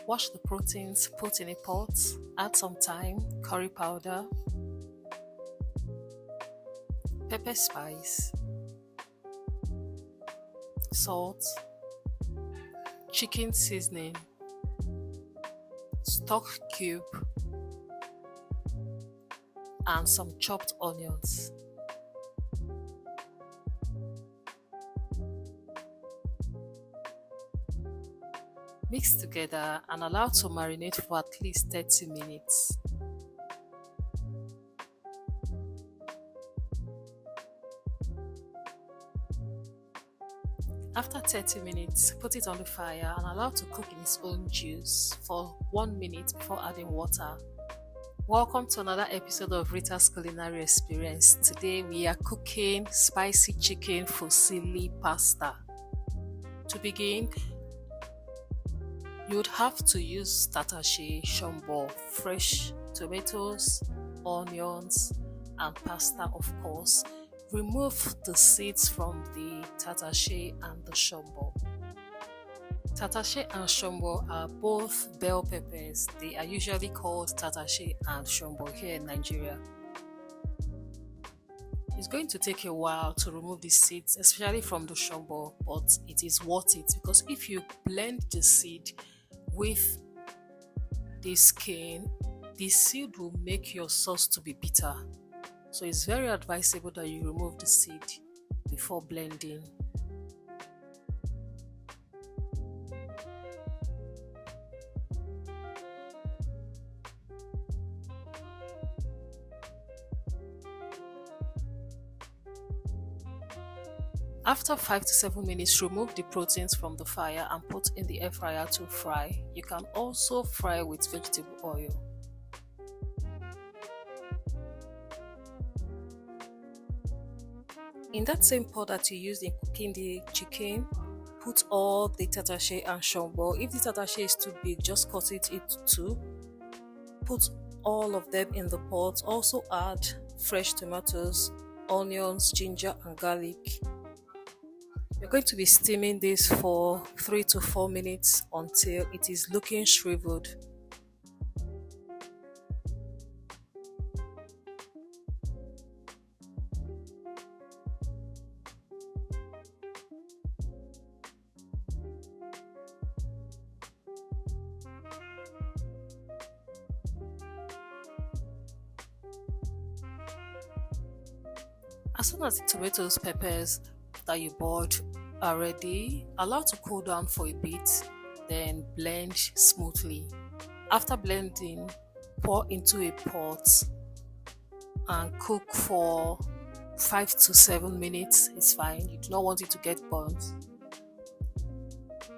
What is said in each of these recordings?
Wash the proteins, put in a pot, add some thyme, curry powder, pepper spice, salt, chicken seasoning, stock cube, and some chopped onions. Mix together and allow to marinate for at least 30 minutes. After 30 minutes, put it on the fire and allow to cook in its own juice for 1 minute before adding water. Welcome to another episode of Rita's Culinary Experience. Today we are cooking spicy chicken fusilli pasta. To begin, you would have to use tatashe, shombo, fresh tomatoes, onions, and pasta, of course. Remove the seeds from the tatashe and the shombo. Tatashe and shombo are both bell peppers. They are usually called tatashe and shombo here in Nigeria. It's going to take a while to remove the seeds, especially from the shombo, but it is worth it because if you blend the seed with the skin, the seed will make your sauce to be bitter. So it's very advisable that you remove the seed before blending. After 5 to 7 minutes, remove the proteins from the fire and put in the air fryer to fry. You can also fry with vegetable oil. In that same pot that you used in cooking the chicken, put all the tatashe and shombo. If the tatashe is too big, just cut it into two. Put all of them in the pot. Also add fresh tomatoes, onions, ginger and garlic. You're going to be steaming this for 3 to 4 minutes until it is looking shriveled. As soon as the tomatoes, peppers that you bought are ready, allow to cool down for a bit, then blend smoothly. After blending, pour into a pot and cook for 5 to 7 minutes. It's fine. You do not want it to get burnt.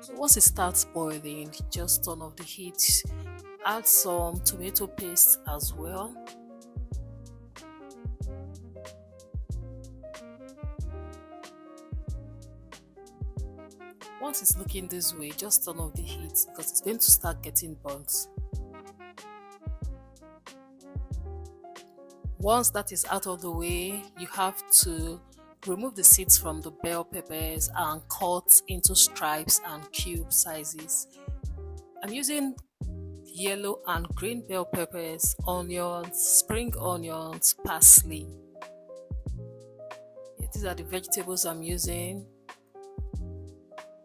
So once it starts boiling, just turn off the heat. Add some tomato paste as well. Once it's looking this way, just turn off the heat because it's going to start getting burnt. Once that is out of the way, you have to remove the seeds from the bell peppers and cut into stripes and cube sizes. I'm using yellow and green bell peppers, onions, spring onions, parsley. These are the vegetables I'm using.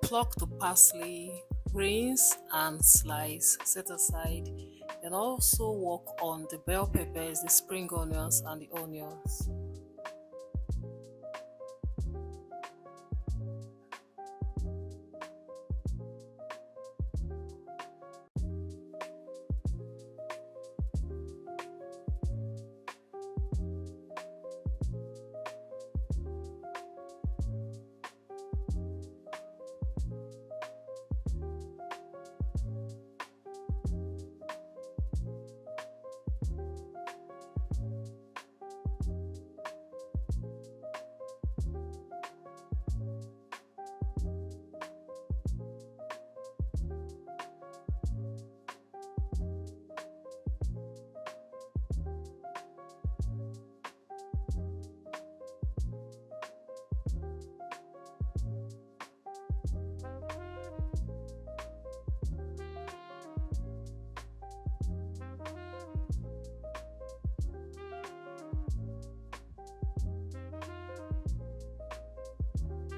Pluck the parsley, rinse and slice, set aside. Then also work on the bell peppers, the spring onions and the onions.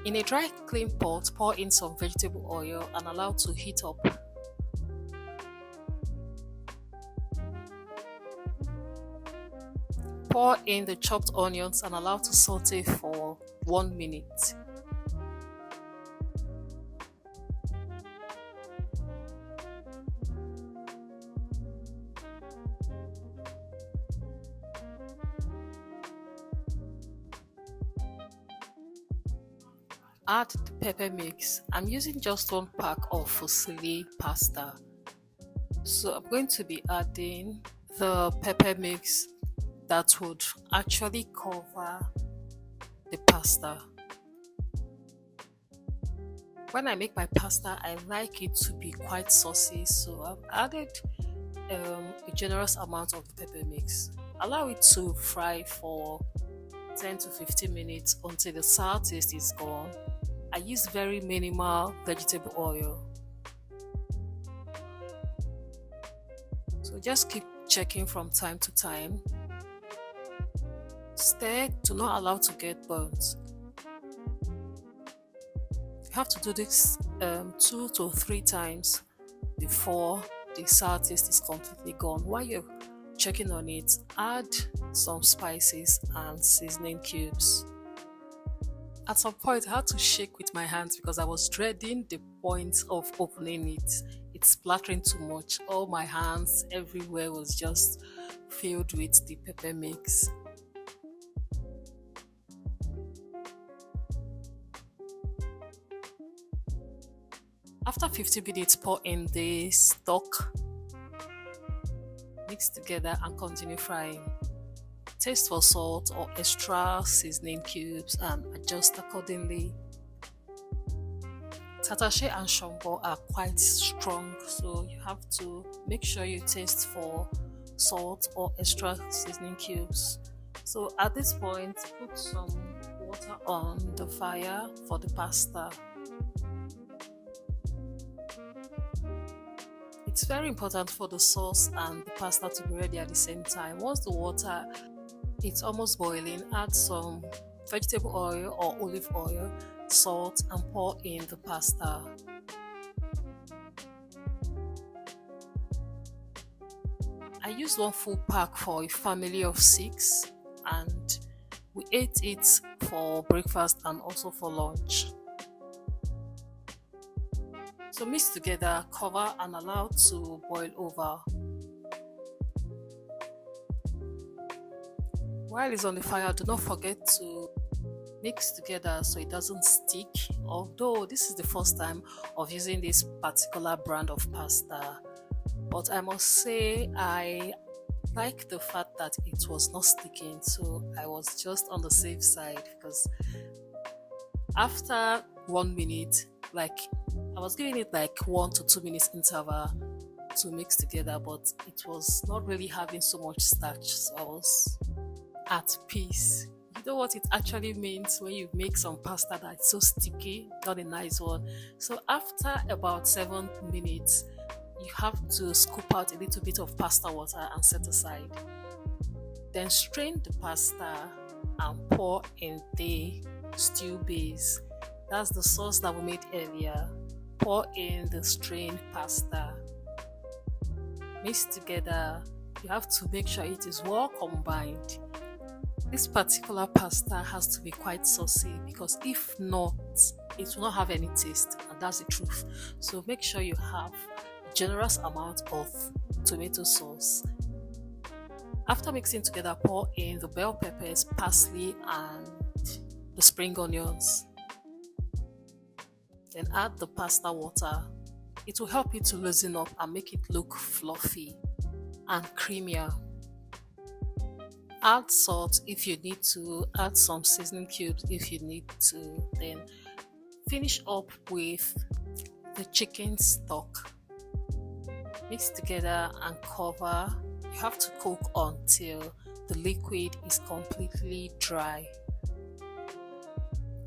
In a dry, clean pot, pour in some vegetable oil and allow to heat up. Pour in the chopped onions and allow to saute for 1 minute. Add the pepper mix. I'm using just 1 pack of Fusilli pasta. So I'm going to be adding the pepper mix that would actually cover the pasta. When I make my pasta, I like it to be quite saucy, so I've added a generous amount of the pepper mix. Allow it to fry for 10 to 15 minutes until the sour taste is gone. I use very minimal vegetable oil. So just keep checking from time to time. Stir to not allow to get burnt. You have to do this 2 to 3 times before the sour taste is completely gone. While you're checking on it, add some spices and seasoning cubes. At some point, I had to shake with my hands because I was dreading the point of opening it. It's splattering too much. All my hands everywhere was just filled with the pepper mix. After 50 minutes, pour in the stock, mix together and continue frying. Taste for salt or extra seasoning cubes and adjust accordingly. Tatashe and shombo are quite strong, so you have to make sure you taste for salt or extra seasoning cubes. So at this point, put some water on the fire for the pasta. It's very important for the sauce and the pasta to be ready at the same time. Once the water it's almost boiling, add some vegetable oil or olive oil, salt, and pour in the pasta. I used 1 full pack for a family of 6 and we ate it for breakfast and also for lunch. So mix together, cover and allow to boil over. While it's on the fire, do not forget to mix together so it doesn't stick. Although this is the first time of using this particular brand of pasta, but I must say I like the fact that it was not sticking, so I was just on the safe side because after 1 minute, like I was giving it like 1 to 2 minutes interval to mix together, but it was not really having so much starch, so I was at peace. You know what it actually means when you make some pasta that's so sticky, not a nice one. So after about 7 minutes, you have to scoop out a little bit of pasta water and set aside. Then strain the pasta and pour in the stew base. That's the sauce that we made earlier. Pour in the strained pasta. Mix together. You have to make sure it is well combined. This particular pasta has to be quite saucy because if not, it will not have any taste, and that's the truth. So make sure you have a generous amount of tomato sauce. After mixing together, pour in the bell peppers, parsley, and the spring onions. Then add the pasta water. It will help you to loosen up and make it look fluffy and creamier. Add salt if you need to, add some seasoning cubes if you need to, then finish up with the chicken stock. Mix together and cover. You have to cook until the liquid is completely dry.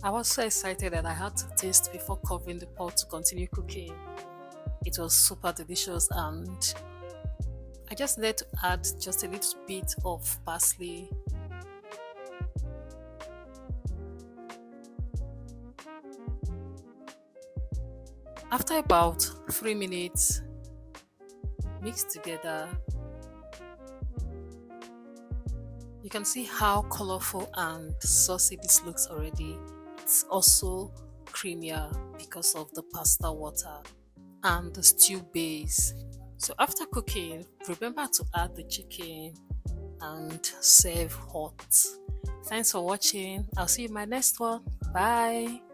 I was so excited that I had to taste before covering the pot to continue cooking. It was super delicious and I just need to add just a little bit of parsley. After about 3 minutes, mix together. You can see how colorful and saucy this looks already. It's also creamier because of the pasta water and the stew base. So after cooking, remember to add the chicken and serve hot. Thanks for watching. I'll see you in my next one. Bye.